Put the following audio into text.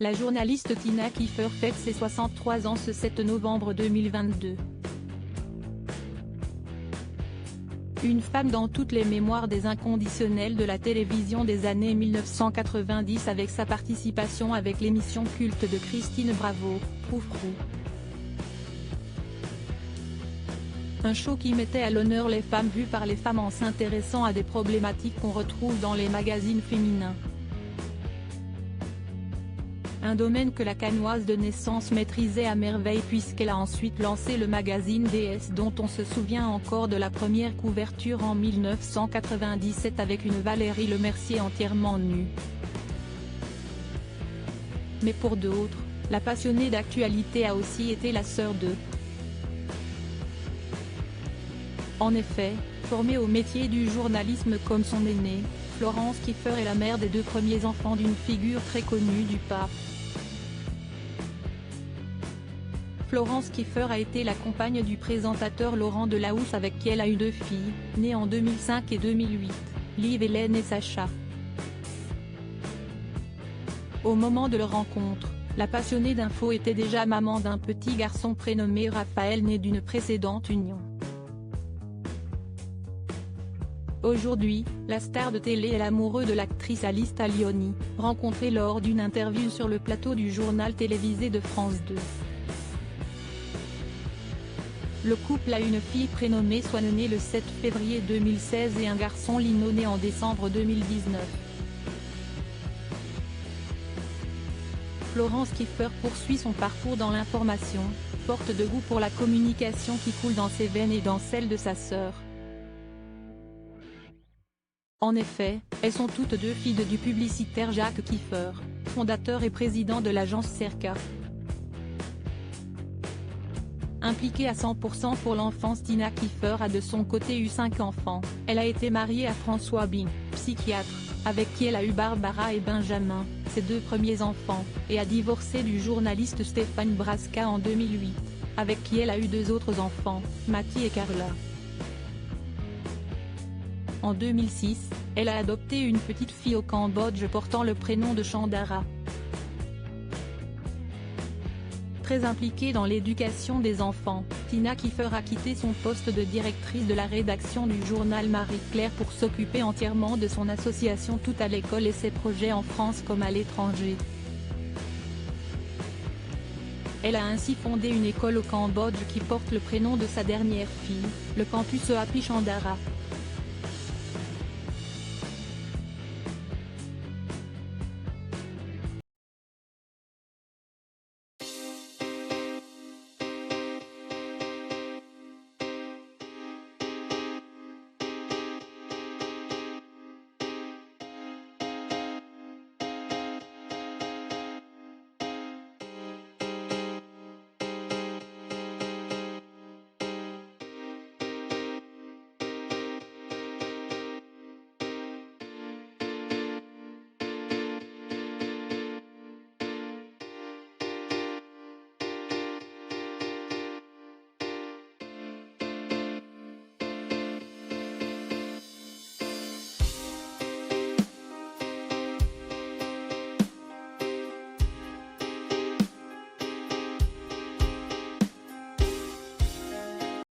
La journaliste Tina Kiefer fête ses 63 ans ce 7 novembre 2022. Une femme dans toutes les mémoires des inconditionnels de la télévision des années 1990 avec sa participation avec l'émission culte de Christine Bravo, Froufrou. Un show qui mettait à l'honneur les femmes vues par les femmes en s'intéressant à des problématiques qu'on retrouve dans les magazines féminins. Un domaine que la Cannoise de naissance maîtrisait à merveille puisqu'elle a ensuite lancé le magazine DS dont on se souvient encore de la première couverture en 1997 avec une Valérie Lemercier entièrement nue. Mais pour d'autres, la passionnée d'actualité a aussi été la sœur de. En effet, formée au métier du journalisme comme son aînée, Florence Kiefer est la mère des deux premiers enfants d'une figure très connue du pape. Florence Kiefer a été la compagne du présentateur Laurent Delahousse avec qui elle a eu deux filles, nées en 2005 et 2008, Liv Hélène et Sacha. Au moment de leur rencontre, la passionnée d'info était déjà maman d'un petit garçon prénommé Raphaël né d'une précédente union. Aujourd'hui, la star de télé est l'amoureux de l'actrice Alice Taglioni, rencontrée lors d'une interview sur le plateau du journal télévisé de France 2. Le couple a une fille prénommée Swan née le 7 février 2016 et un garçon Lino né en décembre 2019. Florence Kiefer poursuit son parcours dans l'information, forte de goût pour la communication qui coule dans ses veines et dans celles de sa sœur. En effet, elles sont toutes deux filles du publicitaire Jacques Kiefer, fondateur et président de l'agence Cerca. Impliquée à 100% pour l'enfance, Tina Kiefer a de son côté eu 5 enfants. Elle a été mariée à François Bing, psychiatre, avec qui elle a eu Barbara et Benjamin, ses deux premiers enfants, et a divorcé du journaliste Stéphane Brasca en 2008, avec qui elle a eu deux autres enfants, Mathie et Carla. En 2006, elle a adopté une petite fille au Cambodge portant le prénom de Chandara. Très impliquée dans l'éducation des enfants, Tina Kiefer a quitté son poste de directrice de la rédaction du journal Marie-Claire pour s'occuper entièrement de son association Tout à l'école et ses projets en France comme à l'étranger. Elle a ainsi fondé une école au Cambodge qui porte le prénom de sa dernière fille, le campus Happy Chandara.